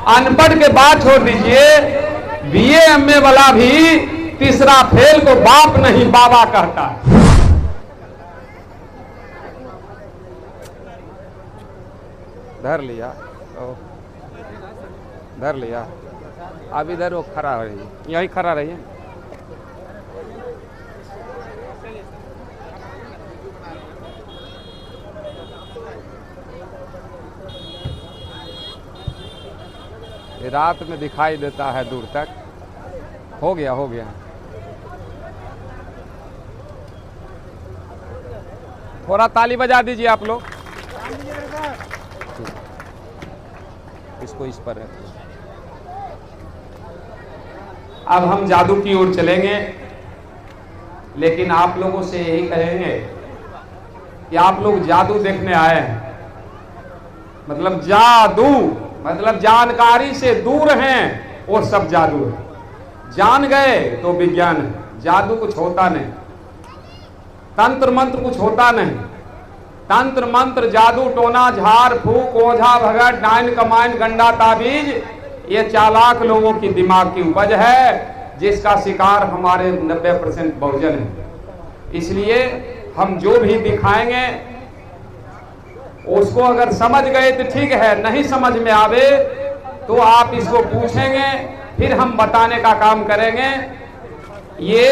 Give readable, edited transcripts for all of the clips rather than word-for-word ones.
अनपढ़ के बात छोड़ दीजिए, बीए एमए वाला भी तीसरा फेल को बाप नहीं बाबा कहता है। धर लिया, धर लिया। अब इधर वो खड़ा रहिए, यहीं खड़ा रहिए। ये रात में दिखाई देता है दूर तक। हो गया, हो गया। थोड़ा ताली बजा दीजिए आप लोग। इसको इस पर है। अब हम जादू की ओर चलेंगे, लेकिन आप लोगों से यही कहेंगे कि आप लोग जादू देखने आए हैं, मतलब जादू मतलब जानकारी से दूर हैं, वो सब जादू है। जान गए तो विज्ञान है। जादू कुछ होता नहीं, तंत्र मंत्र कुछ होता नहीं। तंत्र मंत्र, जादू टोना, झाड़ फूक, ओझा भगत, डाइन कमाइन, गंडा ताबीज, ये चालाक लोगों की दिमाग की उपज है, जिसका शिकार हमारे 90% बहुजन है। इसलिए हम जो भी दिखाएंगे उसको अगर समझ गए तो ठीक है, नहीं समझ में आवे तो आप इसको पूछेंगे, फिर हम बताने का काम करेंगे। ये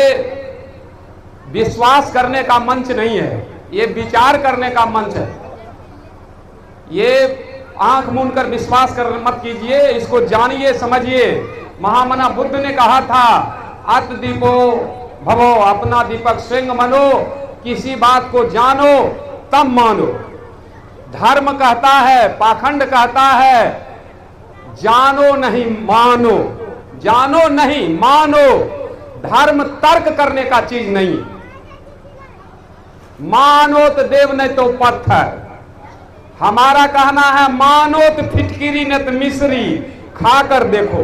विश्वास करने का मंच नहीं है, ये विचार करने का मंच है। ये आंख मूंद कर विश्वास कर मत कीजिए, इसको जानिए, समझिए। महामना बुद्ध ने कहा था, अत दीपो भवो, अपना दीपक स्वयं मनो, किसी बात को जानो तब मानो। धर्म कहता है, पाखंड कहता है, जानो नहीं मानो, जानो नहीं मानो। धर्म तर्क करने का चीज नहीं। मानो तो देव नहीं तो पत्थर। हमारा कहना है, मानो तो फिटकिरी न तो मिश्री, खाकर देखो।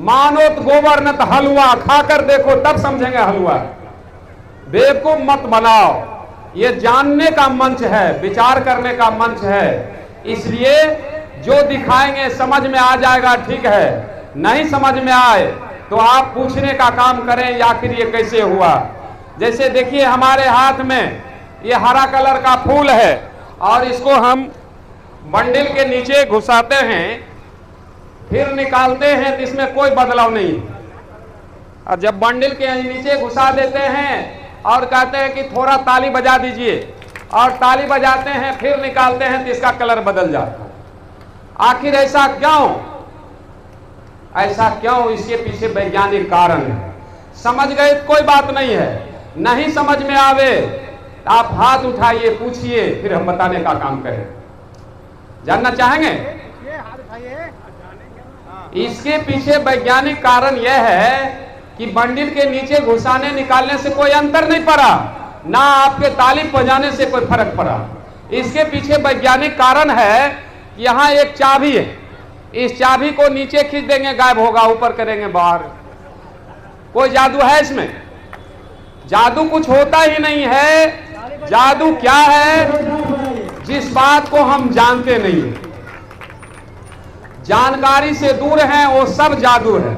मानो तो गोबर न तो हलवा, खाकर देखो तब समझेंगे हलवा। बेवकूफ मत बनाओ। ये जानने का मंच है, विचार करने का मंच है। इसलिए जो दिखाएंगे समझ में आ जाएगा, ठीक है। नहीं समझ में आए तो आप पूछने का काम करें, आखिर ये कैसे हुआ। जैसे देखिए हमारे हाथ में ये हरा कलर का फूल है, और इसको हम बंडल के नीचे घुसाते हैं, फिर निकालते हैं, तो इसमें कोई बदलाव नहीं। और जब बंडल के नीचे घुसा देते हैं और कहते हैं कि थोड़ा ताली बजा दीजिए, और ताली बजाते हैं, फिर निकालते हैं, तो इसका कलर बदल जाता है। आखिर ऐसा क्यों? ऐसा क्यों? इसके पीछे वैज्ञानिक कारण है। समझ गए तो कोई बात नहीं है, नहीं समझ में आवे आप हाथ उठाइए, पूछिए, फिर हम बताने का काम करें। जानना चाहेंगे? इसके पीछे वैज्ञानिक कारण यह है कि बंडल के नीचे घुसाने निकालने से कोई अंतर नहीं पड़ा, ना आपके ताली बजाने से कोई फर्क पड़ा। इसके पीछे वैज्ञानिक कारण है कि यहाँ एक चाबी है, इस चाबी को नीचे खींच देंगे गायब होगा, ऊपर करेंगे बाहर। कोई जादू है इसमें? जादू कुछ होता ही नहीं है। जादू क्या है? जिस बात को हम जानते नहीं, जानकारी से दूर हैं, वो सब जादू है।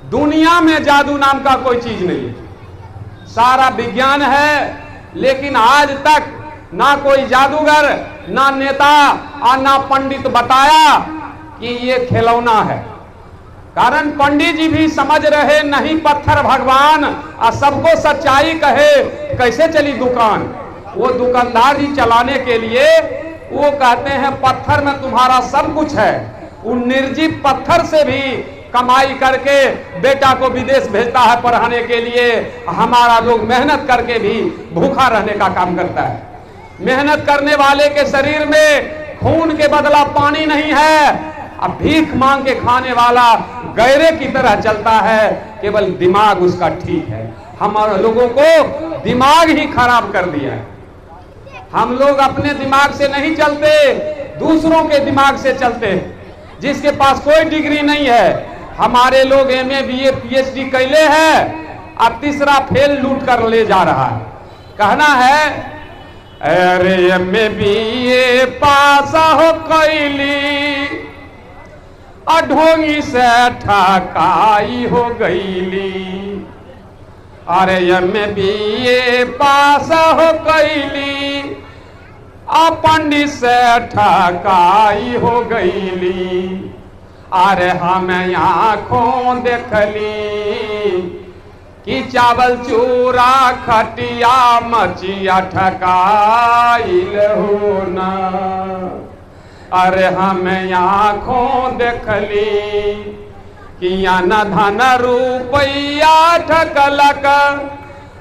दुनिया में जादू नाम का कोई चीज नहीं है, सारा विज्ञान है। लेकिन आज तक ना कोई जादूगर, ना नेता और ना पंडित बताया कि ये खिलौना है। कारण पंडित जी भी समझ रहे नहीं, पत्थर भगवान, और सबको सच्चाई कहे, कैसे चली दुकान। वो दुकानदार जी चलाने के लिए वो कहते हैं पत्थर में तुम्हारा सब कुछ है। उन निर्जीव पत्थर से भी कमाई करके बेटा को विदेश भेजता है पढ़ाने के लिए। हमारा लोग मेहनत करके भी भूखा रहने का काम करता है। मेहनत करने वाले के शरीर में खून के बदला पानी नहीं है। अब भीख मांग के खाने वाला गैरे की तरह चलता है, केवल दिमाग उसका ठीक है। हमारे लोगों को दिमाग ही खराब कर दिया है। हम लोग अपने दिमाग से नहीं चलते, दूसरों के दिमाग से चलते हैं। जिसके पास कोई डिग्री नहीं है, हमारे लोग एमए बीए पीएचडी कैले हैं, अब तीसरा फेल लूट कर ले जा रहा है। कहना है अरे एमए बीए पास हो कैली, ढोंगी से ठकाई हो गईली, अरे MBA पास हो गईली, पंडित से ठकाई हो गईली, अरे हमें आँखों देखली कि चावल चूरा खटिया मचिया ठकाइल हो ना, अरे हमें आँखों देखली कि न धन रुपया ठकलक,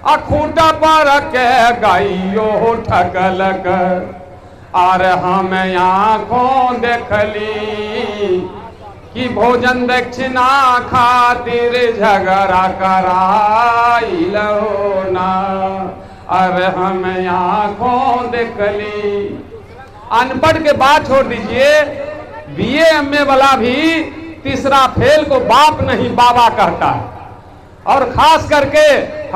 अखूटा पर के गाइयो ठकलक, अरे हमें आँखों देखली कि भोजन दक्षिणा खातिर झगड़ा कराइल हो ना, अरे हमें आँखों देखली। अनपढ़ के बात छोड़ दीजिए, BA MA वाला भी तीसरा फेल को बाप नहीं बाबा कहता है, और खास करके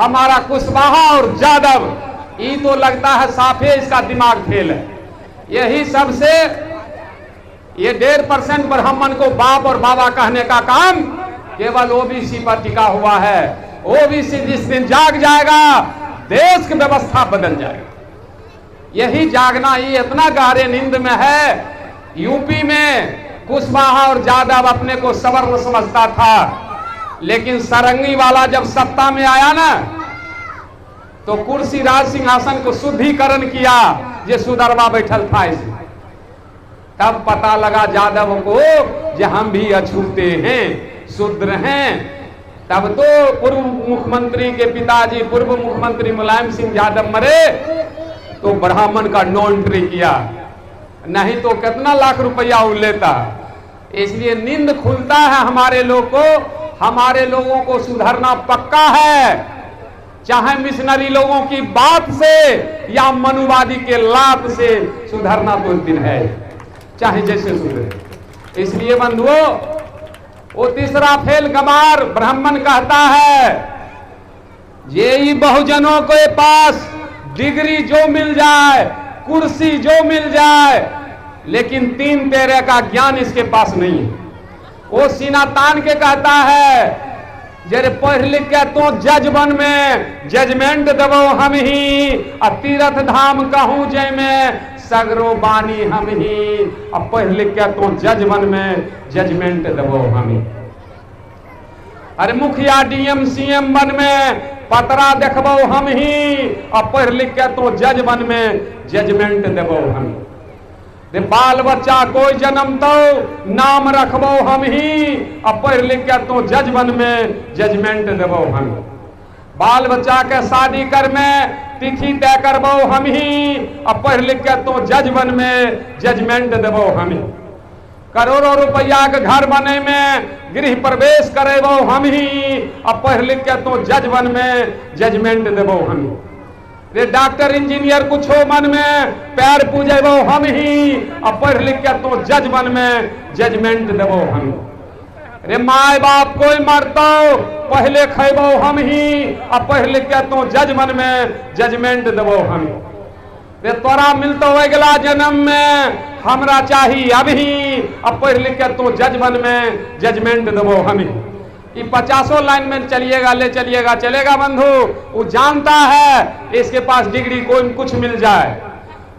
हमारा कुशवाहा और जादव, ये तो लगता है साफे इसका दिमाग फेल है। यही सबसे ये 1.5% ब्राह्मण को बाप और बाबा कहने का काम केवल OBC पर टिका हुआ है। OBC जिस दिन जाग जाएगा देश की व्यवस्था बदल जाएगी। यही जागना, ये इतना गहरे नींद में है। यूपी में कुशवाहा और जादव अपने को सवर्ण समझता था, लेकिन सारंगी वाला जब सत्ता में आया ना, तो कुर्सी राज सिंहासन को शुद्धिकरण किया, ये सुदरवा बैठल था इसे। तब पता लगा जादव को कि हम भी अछूते हैं, शूद्र हैं। तब तो पूर्व मुख्यमंत्री के पिताजी पूर्व मुख्यमंत्री मुलायम सिंह यादव मरे तो ब्राह्मण का नो एंट्री किया, नहीं तो कितना लाख रुपया वो लेता। इसलिए नींद खुलता है हमारे लोगों को सुधरना पक्का है, चाहे मिशनरी लोगों की बात से या मनुवादी के लात से सुधरना तो दिन है, चाहे जैसे सुधरे। इसलिए बंधुओं, वो तीसरा फेल गमार ब्राह्मण कहता है, ये बहुजनों के पास डिग्री जो मिल जाए, कुर्सी जो मिल जाए, लेकिन 3 तेरे का ज्ञान इसके पास नहीं है। वो सीना तान के कहता है, जरे पढ़ लिख के तो जज बन में जजमेंट देवो हम ही, तीर्थ धाम कहूं जय में सगरो बानी हम ही, अब पढ़ लिख के तो जज बन में जजमेंट देवो हम ही। अरे मुखिया DM CM बन में पतरा देखबो हम ही, अब पढ़ लिख के तो जज बन में जजमेंट देवो हम। बाल बच्चा कोई जन्म तो नाम रखबो हम ही, अब पढ़ लिख के तो जज बन में जजमेंट देवो हम। बाल बच्चा के शादी कर में तिथि तय करबो हम ही, अब पढ़ लिख के तो जज बन में जजमेंट देवो हम। करोड़ों रुपया के घर बने में गृह प्रवेश करेबो हम ही, अब पढ़ लिख के तो जज बन में जजमेंट देवो हम। रे डॉक्टर इंजीनियर कुछ हो मन में पैर पूजेबो हम ही, अब पढ़ लिख के तो जज बन में जजमेंट देवो हम। रे माय बाप कोई मरतो पहले खेबो हम ही, अब पढ़ लिख के तो जज बन में जजमेंट देवो हम। रे तोरा मिलतो अगला जन्म में हमरा चाहिए अभी, अब पढ़ लिख के तो जज बन में जजमेंट देवो हम। ये 50 लाइन में चलिएगा, ले चलिएगा, चलेगा बंधु। वो जानता है इसके पास डिग्री कोई कुछ मिल जाए,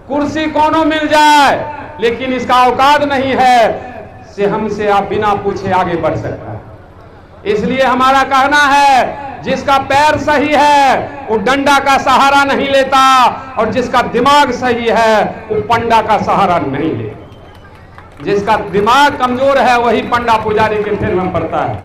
कुर्सी कोनो मिल जाए, लेकिन इसका औकात नहीं है से हमसे आप बिना पूछे आगे बढ़ सकता है। इसलिए हमारा कहना है, जिसका पैर सही है वो डंडा का सहारा नहीं लेता, और जिसका दिमाग सही है वो पंडा का सहारा नहीं लेता। जिसका दिमाग कमजोर है वही पंडा पुजारी के फेर में पड़ता है।